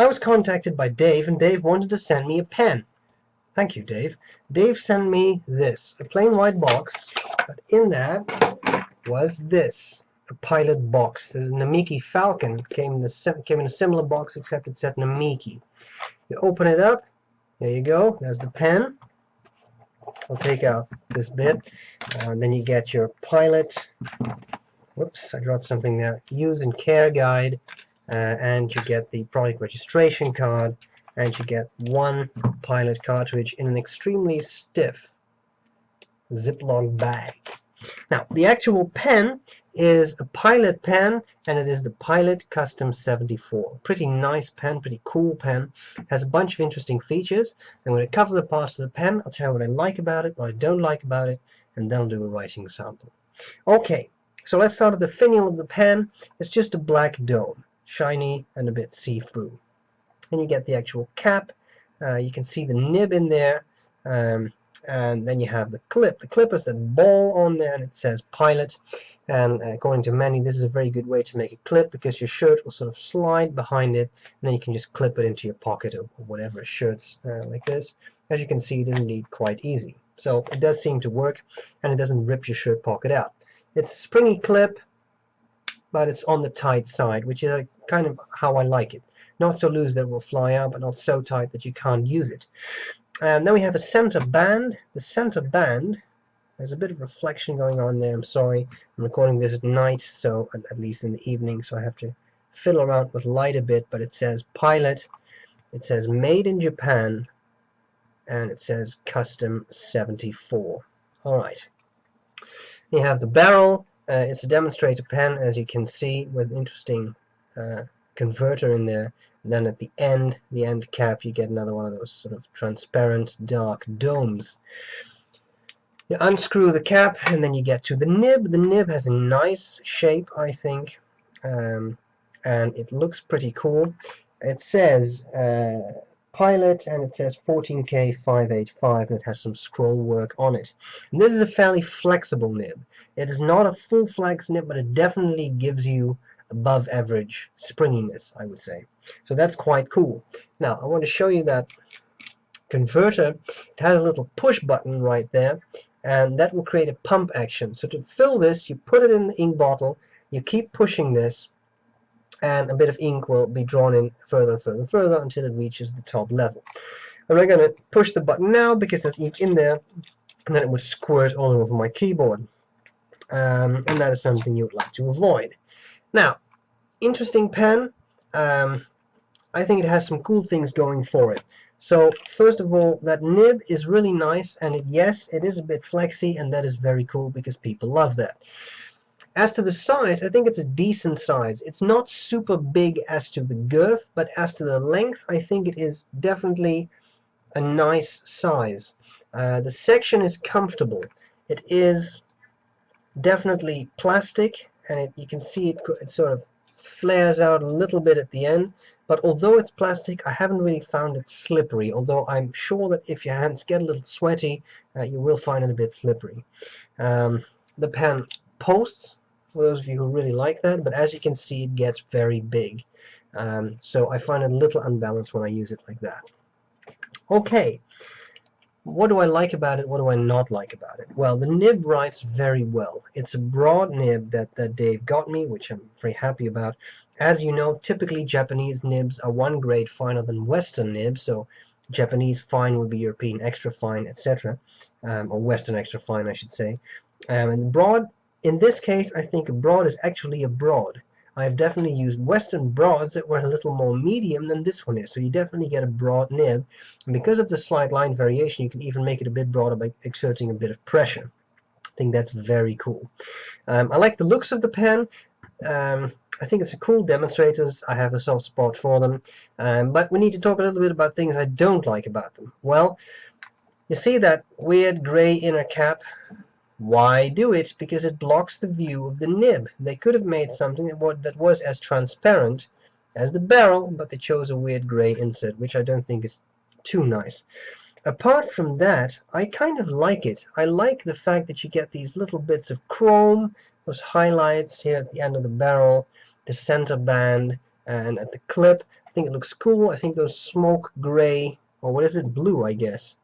was contacted by Dave, and Dave wanted to send me a pen. Thank you, Dave. Dave sent me this, a plain white box, but in that was this, a Pilot box. The Namiki Falcon came in a similar box, except it said Namiki. You open it up, there you go, there's the pen. I'll take out this bit, and then you get your Pilot, whoops, I dropped something there, use and care guide, and you get the product registration card, and you get one Pilot cartridge in an extremely stiff Ziploc bag. Now, the actual pen is a Pilot pen, and it is the Pilot Custom 74. Pretty nice pen, pretty cool pen. Has a bunch of interesting features. I'm going to cover the parts of the pen. I'll tell you what I like about it, what I don't like about it, and then I'll do a writing sample. Okay, so let's start with the finial of the pen. It's just a black dome, shiny and a bit see-through. And you get the actual cap. You can see the nib in there. And then you have the clip. The clip is that ball on there, and it says Pilot. And according to many, this is a very good way to make a clip, because your shirt will sort of slide behind it, and then you can just clip it into your pocket or whatever shirts like this. As you can see, it is indeed quite easy. So it does seem to work, and it doesn't rip your shirt pocket out. It's a springy clip, but it's on the tight side, which is kind of how I like it. Not so loose that it will fly out, but not so tight that you can't use it. And then we have a center band. The center band, there's a bit of reflection going on there. I'm sorry. I'm recording this at night, so at least in the evening, so I have to fiddle around with light a bit, but it says Pilot, it says Made in Japan, and it says Custom 74. Alright. You have the barrel. It's a demonstrator pen, as you can see, with an interesting converter in there. And then at the end cap, you get another one of those sort of transparent dark domes. You unscrew the cap, and then you get to the nib. The nib has a nice shape, I think, and it looks pretty cool. It says Pilot, and it says 14K585, and it has some scroll work on it. And this is a fairly flexible nib. It is not a full flex nib, but it definitely gives you above average springiness, I would say. So that's quite cool. Now I want to show you that converter. It has a little push button right there, and that will create a pump action. So to fill this, you put it in the ink bottle, you keep pushing this, and a bit of ink will be drawn in further and further and further until it reaches the top level. I'm not going to push the button now because there's ink in there, and then it would squirt all over my keyboard. And that is something you would like to avoid. Now, interesting pen. I think it has some cool things going for it. So first of all, that nib is really nice, and yes, it is a bit flexy, and that is very cool because people love that. As to the size, I think it's a decent size. It's not super big as to the girth, but as to the length, I think it is definitely a nice size. The section is comfortable. It is definitely plastic, and you can see it sort of flares out a little bit at the end, but although it's plastic, I haven't really found it slippery, although I'm sure that if your hands get a little sweaty, you will find it a bit slippery. The pen posts, for those of you who really like that, but as you can see, it gets very big. So I find it a little unbalanced when I use it like that. Okay. What do I like about it? What do I not like about it? Well, the nib writes very well. It's a broad nib that Dave got me, which I'm very happy about. As you know, typically Japanese nibs are one grade finer than Western nibs, so Japanese fine would be European extra fine, etc., or Western extra fine, I should say. And broad, in this case, I think a broad is actually a broad. I've definitely used Western broads that were a little more medium than this one is, so you definitely get a broad nib. And because of the slight line variation, you can even make it a bit broader by exerting a bit of pressure. I think that's very cool. I like the looks of the pen. I think it's a cool demonstrators. I have a soft spot for them. But we need to talk a little bit about things I don't like about them. Well, you see that weird gray inner cap? Why do it? Because it blocks the view of the nib. They could have made something that was as transparent as the barrel, but they chose a weird gray insert, which I don't think is too nice. Apart from that, I kind of like it. I like the fact that you get these little bits of chrome, those highlights here at the end of the barrel, the center band, and at the clip. I think it looks cool. I think those smoke gray, or what is it, blue, I guess.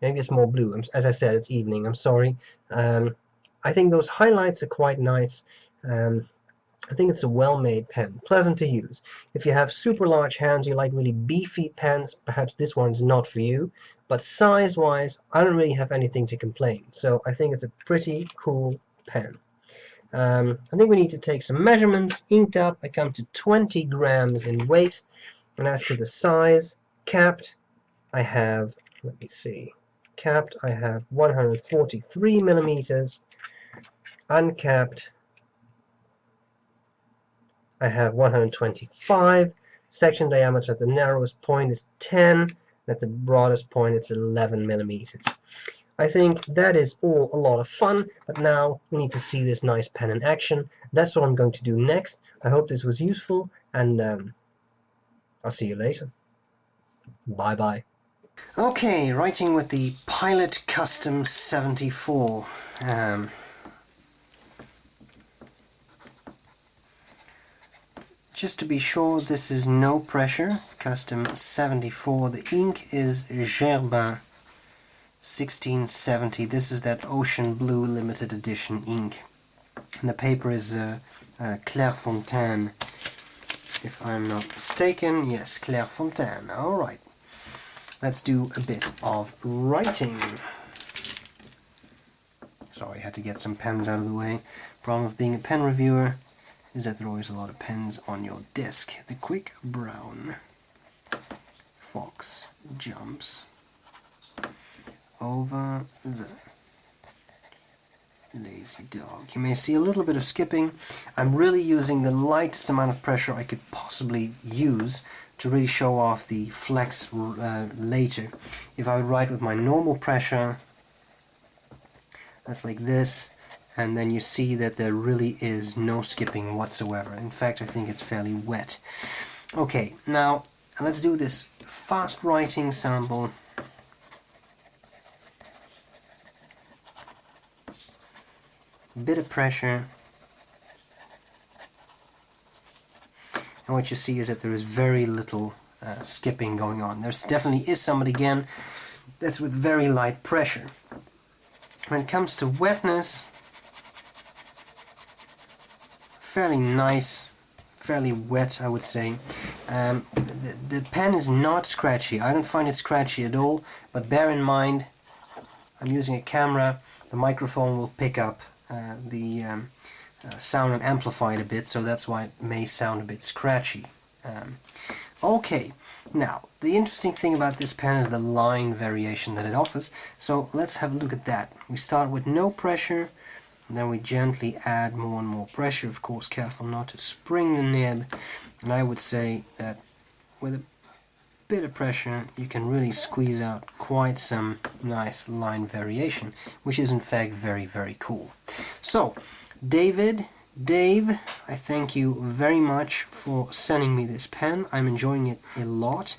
Maybe it's more blue. As I said, it's evening. I'm sorry. I think those highlights are quite nice. I think it's a well-made pen, pleasant to use. If you have super large hands, you like really beefy pens, perhaps this one's not for you. But size-wise, I don't really have anything to complain. So I think it's a pretty cool pen. I think we need to take some measurements. Inked up, I come to 20 grams in weight. And as to the size, capped, I have, let me see, capped, I have 143 millimeters. Uncapped, I have 125. Section diameter at the narrowest point is 10. And at the broadest point, it's 11 millimeters. I think that is all a lot of fun, but now we need to see this nice pen in action. That's what I'm going to do next. I hope this was useful, and I'll see you later. Bye bye. Okay, writing with the Pilot Custom 74. Just to be sure, this is no pressure, Custom 74. The ink is Gerbin 1670. This is that ocean blue limited edition ink. And the paper is Clairefontaine, if I'm not mistaken. Yes, Clairefontaine. Alright. Let's do a bit of writing. Sorry, I had to get some pens out of the way. Problem of being a pen reviewer is that there are always a lot of pens on your desk. The quick brown fox jumps over the lazy dog. You may see a little bit of skipping. I'm really using the lightest amount of pressure I could possibly use to really show off the flex later. If I would write with my normal pressure, that's like this, and then you see that there really is no skipping whatsoever. In fact, I think it's fairly wet. Okay, now let's do this fast writing sample. Bit of pressure, and what you see is that there is very little skipping going on. There definitely is some, but again, that's with very light pressure. When it comes to wetness, fairly nice, fairly wet, I would say. The pen is not scratchy. I don't find it scratchy at all, but bear in mind, I'm using a camera. The microphone will pick up the sound and amplify it a bit, so that's why it may sound a bit scratchy. Okay, now the interesting thing about this pen is the line variation that it offers, so let's have a look at that. We start with no pressure, and then we gently add more and more pressure, of course careful not to spring the nib, and I would say that with a bit of pressure you can really squeeze out quite some nice line variation, which is in fact very, very cool. So Dave, I thank you very much for sending me this pen. I'm enjoying it a lot.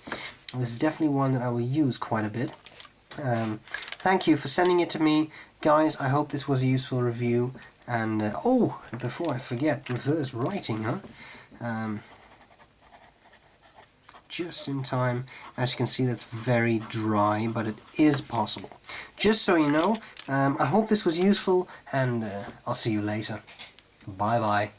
This is definitely one that I will use quite a bit. Thank you for sending it to me. Guys, I hope this was a useful review. And, oh, before I forget, reverse writing, huh? Just in time. As you can see, that's very dry, but it is possible. Just so you know, I hope this was useful, and I'll see you later. Bye bye.